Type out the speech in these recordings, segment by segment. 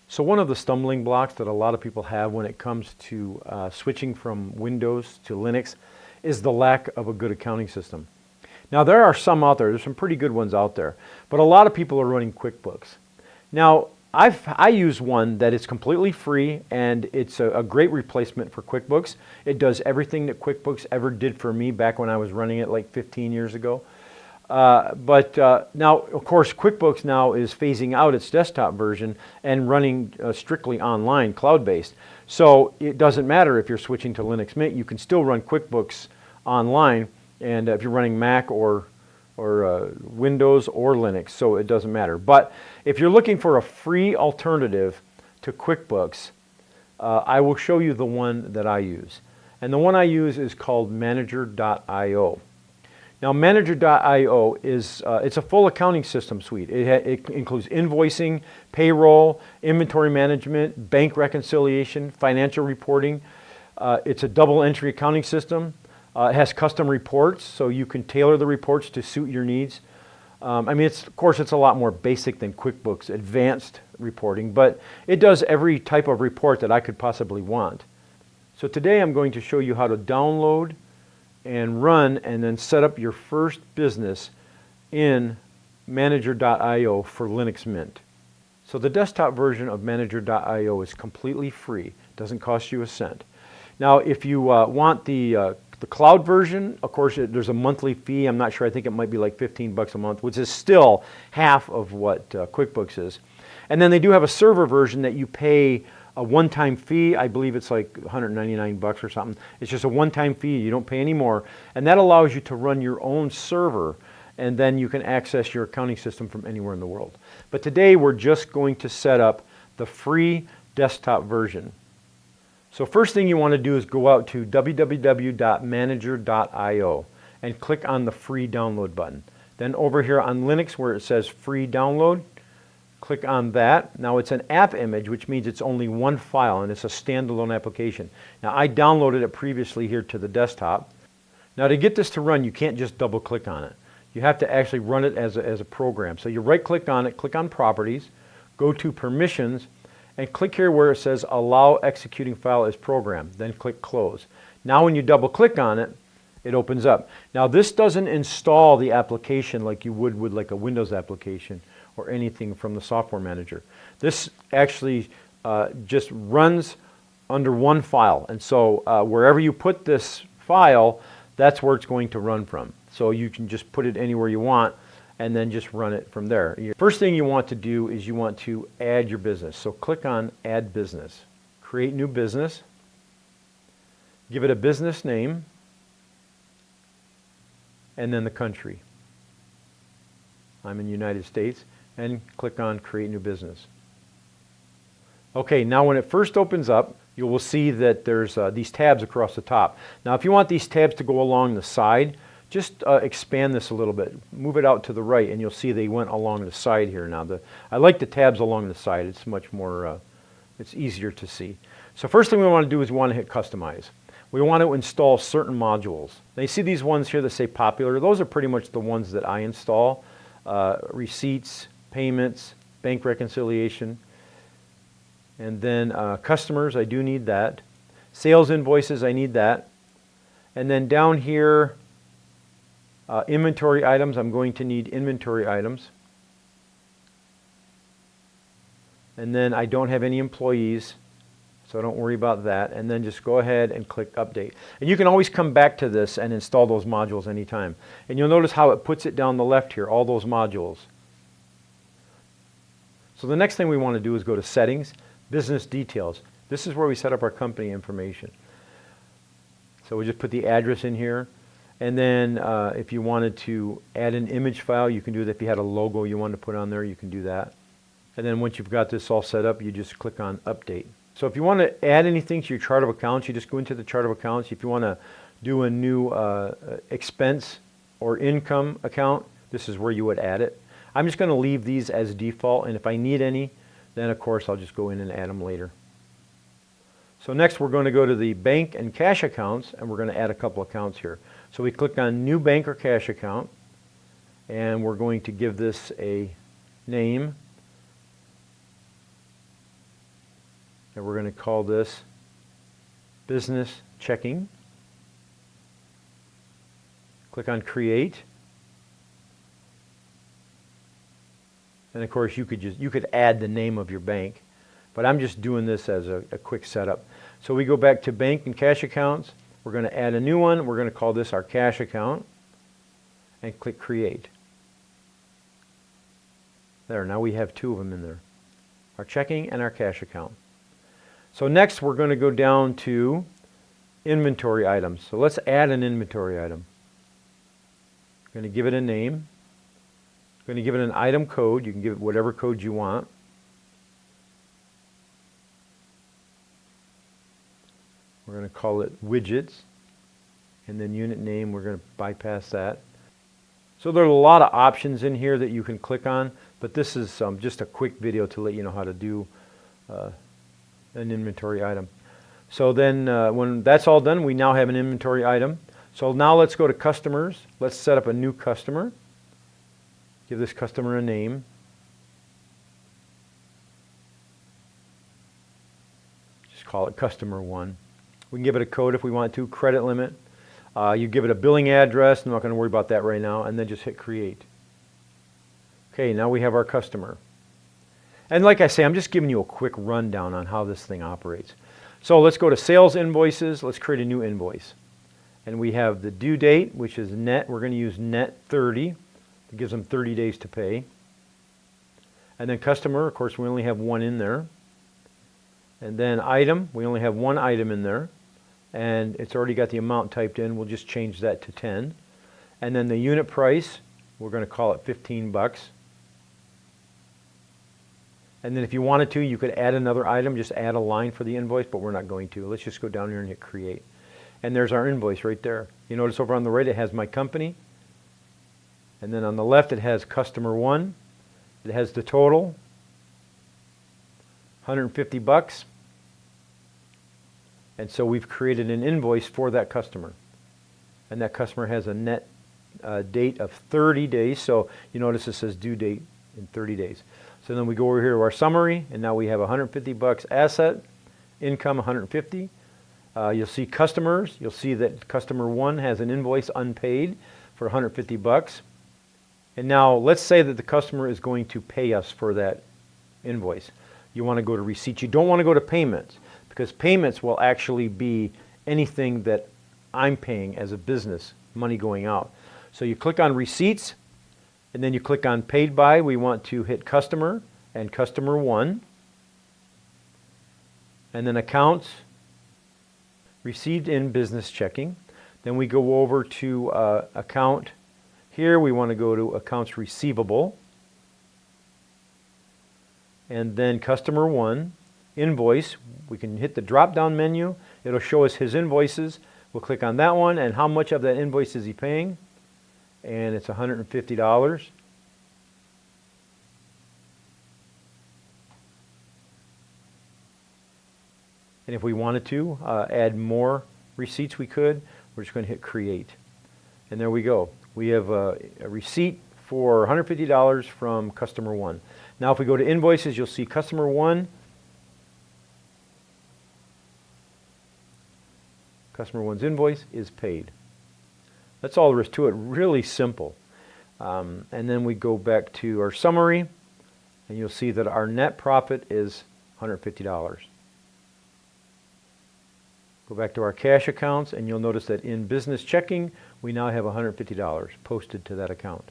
So one of the stumbling blocks that a lot of people have when it comes to switching from Windows to Linux is the lack of a good accounting system. Now there are some out there, there's some pretty good ones out there, but a lot of people are running QuickBooks. Now I use one that is completely free and it's a great replacement for QuickBooks. It does everything that QuickBooks ever did for me back when I was running it like 15 years ago. But now, of course, QuickBooks now is phasing out its desktop version and running strictly online, cloud-based. So it doesn't matter if you're switching to Linux Mint, you can still run QuickBooks online, and if you're running Mac or Windows or Linux, so it doesn't matter. But if you're looking for a free alternative to QuickBooks, I will show you the one that I use. And the one I use is called Manager.io. Now Manager.io is it's a full accounting system suite. It includes invoicing, payroll, inventory management, bank reconciliation, financial reporting. It's a double entry accounting system. It has custom reports, so you can tailor the reports to suit your needs. I mean, of course, it's a lot more basic than QuickBooks Advanced reporting, but it does every type of report that I could possibly want. So today I'm going to show you how to download and run and then set up your first business in Manager.io for Linux Mint. So the desktop version of Manager.io is completely free. It doesn't cost you a cent. Now if you want the cloud version, of course there's a monthly fee. I'm not sure, I think it might be like 15 bucks a month, which is still half of what QuickBooks is. And then they do have a server version that you pay a one-time fee. I believe it's like 199 bucks or something. It's just a one-time fee, you don't pay any more. And that allows you to run your own server, and then you can access your accounting system from anywhere in the world. But today we're just going to set up the free desktop version. So first thing you want to do is go out to www.manager.io and click on the free download button. Then over here on Linux where it says free download, click on that. Now it's an app image, which means it's only one file and it's a standalone application. Now I downloaded it previously here to the desktop. Now to get this to run, you can't just double click on it. You have to actually run it as a program. So you right click on it, click on properties, go to permissions, and click here where it says allow executing file as program, then click close. Now when you double click on it, it opens up. Now this doesn't install the application like you would with like a Windows application or anything from the software manager. This actually just runs under one file, and so wherever you put this file, that's where it's going to run from. So you can just put it anywhere you want and then just run it from there. First thing you want to do is you want to add your business. So click on Add Business. Create new business. Give it a business name and then the country. I'm in the United States, and click on Create New Business. Okay, now when it first opens up, you will see that there's these tabs across the top. Now if you want these tabs to go along the side, just expand this a little bit. Move it out to the right and you'll see they went along the side here now. I like the tabs along the side. It's much more, it's easier to see. So first thing we want to do is we want to hit Customize. We want to install certain modules. Now you see these ones here that say Popular. Those are pretty much the ones that I install. Receipts, payments, bank reconciliation, and then customers, I do need that. Sales invoices, I need that. And then down here, inventory items, I'm going to need inventory items. And then I don't have any employees, so don't worry about that. And then just go ahead and click Update. And you can always come back to this and install those modules anytime. And you'll notice how it puts it down the left here, all those modules. So the next thing we want to do is go to Settings, Business Details. This is where we set up our company information. So we just put the address in here. And then if you wanted to add an image file, you can do that. If you had a logo you wanted to put on there, you can do that. And then once you've got this all set up, you just click on Update. So if you want to add anything to your chart of accounts, you just go into the chart of accounts. If you want to do a new expense or income account, this is where you would add it. I'm just going to leave these as default, and if I need any, then of course I'll just go in and add them later. So next we're going to go to the bank and cash accounts, and we're going to add a couple accounts here. So we click on New Bank or Cash Account, and we're going to give this a name. and we're going to call this business checking. Click on create. And of course you could add the name of your bank, but I'm just doing this as a quick setup. So we go back to bank and cash accounts. We're going to add a new one. We're going to call this our cash account and click create. There, now we have two of them in there. Our checking and our cash account. So next we're going to go down to inventory items. So let's add an inventory item. We're going to give it a name. We're going to give it an item code. You can give it whatever code you want. We're going to call it widgets. And then unit name, we're going to bypass that. So there are a lot of options in here that you can click on, but this is just a quick video to let you know how to do an inventory item. So then when that's all done, we now have an inventory item. So now let's go to customers. Let's set up a new customer. Give this customer a name. Just call it customer 1. We can give it a code if we want to, credit limit. You give it a billing address. I'm not going to worry about that right now. And then just hit create. Okay, now we have our customer. And like I say, I'm just giving you a quick rundown on how this thing operates. So let's go to sales invoices. Let's create a new invoice. And we have the due date, which is net. We're going to use net 30. It gives them 30 days to pay. And then customer, of course, we only have one in there. And then item, we only have one item in there. And it's already got the amount typed in. We'll just change that to 10. And then the unit price, we're going to call it 15 bucks. And then if you wanted to, you could add another item, just add a line for the invoice, but we're not going to. Let's just go down here and hit create. And there's our invoice right there. You notice over on the right it has my company. And then on the left it has customer 1. It has the total, 150 bucks. And so we've created an invoice for that customer. And that customer has a net date of 30 days. So you notice it says due date in 30 days. So then we go over here to our summary, and now we have 150 bucks asset, income 150. You'll see customers. You'll see that customer 1 has an invoice unpaid for 150 bucks. And now let's say that the customer is going to pay us for that invoice. You want to go to receipts. You don't want to go to payments, because payments will actually be anything that I'm paying as a business, money going out. So you click on receipts, and then you click on paid by. We want to hit customer and customer 1. And then accounts, received in business checking. Then we go over to account. Here we want to go to accounts receivable. And then customer 1, invoice. We can hit the drop down menu. It'll show us his invoices. We'll click on that one, and how much of that invoice is he paying? And it's $150. And if we wanted to add more receipts, we could. We're just going to hit create. And there we go. We have a receipt for $150 from customer 1. Now if we go to invoices, you'll see customer 1. Customer 1's invoice is paid. That's all there is to it. Really simple. And then we go back to our summary, and you'll see that our net profit is $150. Go back to our cash accounts, and you'll notice that in business checking, we now have $150 posted to that account.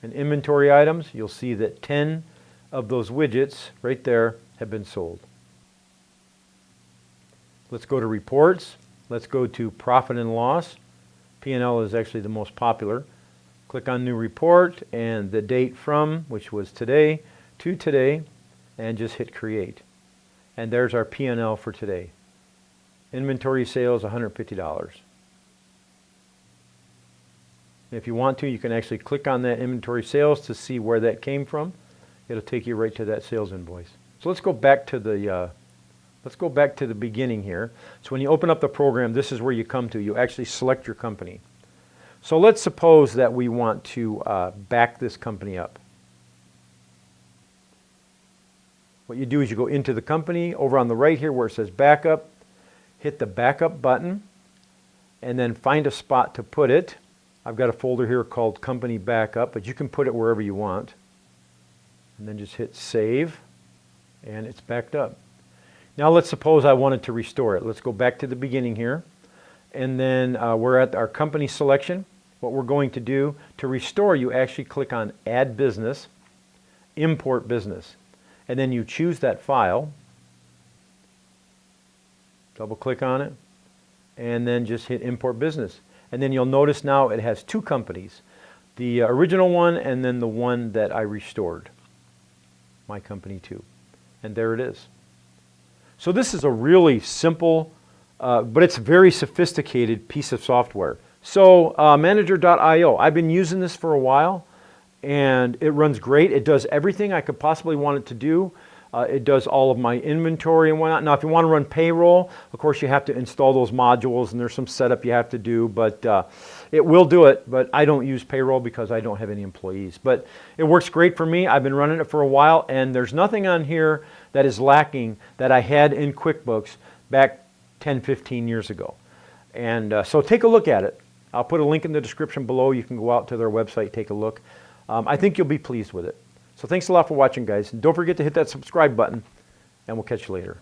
And inventory items, you'll see that 10 of those widgets right there have been sold. Let's go to reports. Let's go to profit and loss. P&L is actually the most popular. Click on new report and the date from, which was today, to today, and just hit create. And there's our P&L for today. Inventory sales, $150. If you want to, you can actually click on that inventory sales to see where that came from. It'll take you right to that sales invoice. So let's go back to the beginning here. So when you open up the program, this is where you come to. You actually select your company. So let's suppose that we want to back this company up. what you do is you go into the company, over on the right here where it says backup, hit the backup button, and then find a spot to put it. I've got a folder here called company backup, but you can put it wherever you want. And then just hit save, and it's backed up. Now let's suppose I wanted to restore it. Let's go back to the beginning here. And then we're at our company selection. What we're going to do to restore, you actually click on Add Business, Import Business. And then you choose that file, double click on it, and then just hit Import Business. And then you'll notice now it has two companies, the original one and then the one that I restored, my company too. And there it is. So this is a really simple, but it's very sophisticated piece of software. So Manager.io, I've been using this for a while, and it runs great. It does everything I could possibly want it to do. It does all of my inventory and whatnot. Now, if you want to run payroll, of course, you have to install those modules, and there's some setup you have to do, but it will do it. But I don't use payroll because I don't have any employees. But it works great for me. I've been running it for a while, and there's nothing on here that is lacking that I had in QuickBooks back 10, 15 years ago. And so take a look at it. I'll put a link in the description below. You can go out to their website, take a look. I think you'll be pleased with it. So thanks a lot for watching, guys. And don't forget to hit that subscribe button, and we'll catch you later.